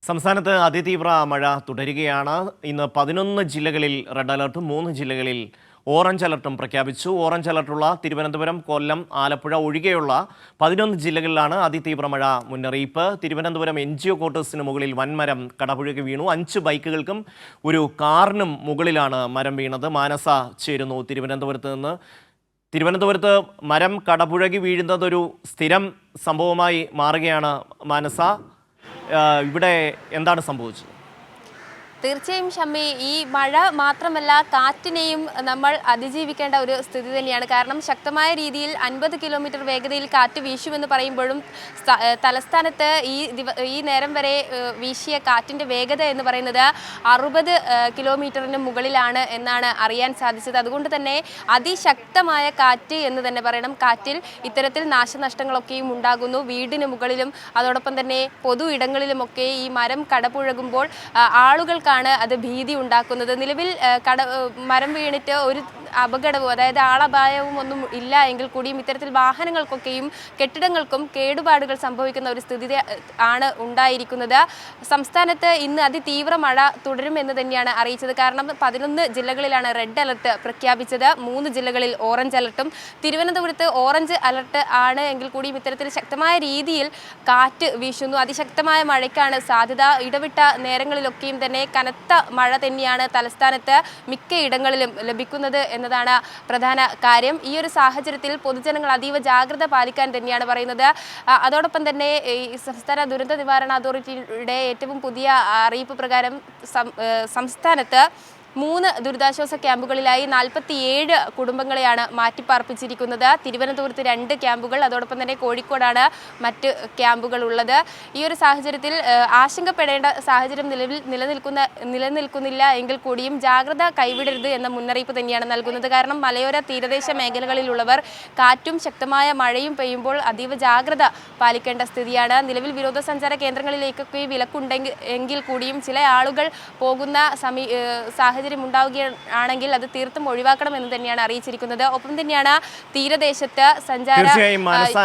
സംസ്ഥാനത്ത് അതിതീവ്ര മഴ തുടരുകയാണ്. ഇന്ന് 11 ജില്ലകളിൽ റെഡ് അലർട്ടും 3 ജില്ലകളിൽ ഓറഞ്ച് അലർട്ടും പ്രഖ്യാപിച്ചു. ഓറഞ്ച് അലർട്ടുള്ള തിരുവനന്തപുരം, കൊല്ലം, ആലപ്പുഴ ഒഴികെയുള്ള 11 ജില്ലകളിലാണ് അതിതീവ്ര മഴ മുന്നറിയിപ്പ്. തിരുവനന്തപുരം NGO ക്വാർട്ടേഴ്സിന് മുകളിൽ വൻമരം കടപുഴകി വീണു. 5 ബൈക്കുകൾക്കും ഒരു കാറിനും മുകളിലാണ് മരം വീണത്. മാനസ ചേരുന്നു തിരുവനന്തപുരത്ത് നിന്ന്. തിരുവനന്തപുരത്ത് മരം കടപുഴകി വീഴുന്നതൊരു സ്ഥിരം സംഭവമായി മാറുകയാണ്. മാനസ, ഇവിടെ എന്താണ് സംഭവിച്ചത്? തീർച്ചയായും ഷമ്മി, ഈ മഴ മാത്രമല്ല കാറ്റിനെയും നമ്മൾ അതിജീവിക്കേണ്ട ഒരു സ്ഥിതി തന്നെയാണ്. കാരണം ശക്തമായ രീതിയിൽ 50 കിലോമീറ്റർ വേഗതയിൽ കാറ്റ് വീശുമെന്ന് പറയുമ്പോഴും തലസ്ഥാനത്ത് ഈ നേരം വരെ വീശിയ കാറ്റിൻ്റെ വേഗത എന്ന് പറയുന്നത് 60 കിലോമീറ്ററിന് മുകളിലാണ് എന്നാണ് അറിയാൻ സാധിച്ചത്. അതുകൊണ്ട് തന്നെ അതിശക്തമായ കാറ്റ് എന്ന് തന്നെ പറയണം. കാറ്റിൽ ഇത്തരത്തിൽ നാശനഷ്ടങ്ങളൊക്കെയും ഉണ്ടാകുന്നു. വീടിന് മുകളിലും അതോടൊപ്പം തന്നെ പൊതു ഇടങ്ങളിലുമൊക്കെ ഈ മരം കടപുഴകുമ്പോൾ ആളുകൾക്കാണ് അത് ഭീതി ഉണ്ടാക്കുന്നത്. നിലവിൽ മരം വീണിട്ട് ഒരു അപകടവും, അതായത് ആളപായവും ഒന്നും ഇല്ല എങ്കിൽ കൂടിയും ഇത്തരത്തിൽ വാഹനങ്ങൾക്കൊക്കെയും കെട്ടിടങ്ങൾക്കും കേടുപാടുകൾ സംഭവിക്കുന്ന ഒരു സ്ഥിതി ആണ് ഉണ്ടായിരിക്കുന്നത്. സംസ്ഥാനത്ത് ഇന്ന് അതിതീവ്ര മഴ തുടരുമെന്ന് തന്നെയാണ് അറിയിച്ചത്. കാരണം 11 ജില്ലകളിലാണ് റെഡ് അലർട്ട് പ്രഖ്യാപിച്ചത്. 3 ജില്ലകളിൽ ഓറഞ്ച് അലർട്ടും. തിരുവനന്തപുരത്ത് ഓറഞ്ച് അലർട്ട് ആണ് എങ്കിൽ കൂടിയും ഇത്തരത്തിൽ ശക്തമായ രീതിയിൽ കാറ്റ് വീശുന്നു. അതിശക്തമായ മഴയ്ക്കാണ് സാധ്യത. ഇടവിട്ട നേരങ്ങളിലൊക്കെയും തന്നെ കനത്ത മഴ തന്നെയാണ് തലസ്ഥാനത്ത് മിക്കയിടങ്ങളിലും ലഭിക്കുന്നത് എന്നതാണ് പ്രധാന കാര്യം. ഈ ഒരു സാഹചര്യത്തിൽ പൊതുജനങ്ങൾ അതീവ ജാഗ്രത പാലിക്കാൻ തന്നെയാണ് പറയുന്നത്. അതോടൊപ്പം തന്നെ ഈ സംസ്ഥാന ദുരന്ത നിവാരണ അതോറിറ്റിയുടെ ഏറ്റവും പുതിയ അറിയിപ്പ് പ്രകാരം സംസ്ഥാനത്ത് 3 ദുരിതാശ്വാസ ക്യാമ്പുകളിലായി 47 കുടുംബങ്ങളെയാണ് മാറ്റിപ്പാർപ്പിച്ചിരിക്കുന്നത്. തിരുവനന്തപുരത്ത് 2 ക്യാമ്പുകൾ, അതോടൊപ്പം തന്നെ കോഴിക്കോടാണ് മറ്റ് ക്യാമ്പുകൾ ഉള്ളത്. ഈ ഒരു സാഹചര്യത്തിൽ ആശങ്കപ്പെടേണ്ട സാഹചര്യം നിലനിൽക്കുന്നില്ല എങ്കിൽ കൂടിയും ജാഗ്രത കൈവിടരുത് എന്ന മുന്നറിയിപ്പ് തന്നെയാണ് നൽകുന്നത്. കാരണം മലയോര തീരദേശ മേഖലകളിലുള്ളവർ കാറ്റും ശക്തമായ മഴയും പെയ്യുമ്പോൾ അതീവ ജാഗ്രത പാലിക്കേണ്ട സ്ഥിതിയാണ്. നിലവിൽ വിനോദസഞ്ചാര കേന്ദ്രങ്ങളിലേക്കൊക്കെ വിലക്കുണ്ടെങ്കിൽ കൂടിയും ചില ആളുകൾ പോകുന്ന സാഹചര്യം ഉണ്ടാവുകയാണെങ്കിൽ അത് തീർത്തും ഒഴിവാക്കണമെന്ന് തന്നെയാണ് അറിയിച്ചിരിക്കുന്നത്. ഒപ്പം തന്നെയാണ് തീരദേശത്ത് സഞ്ചാര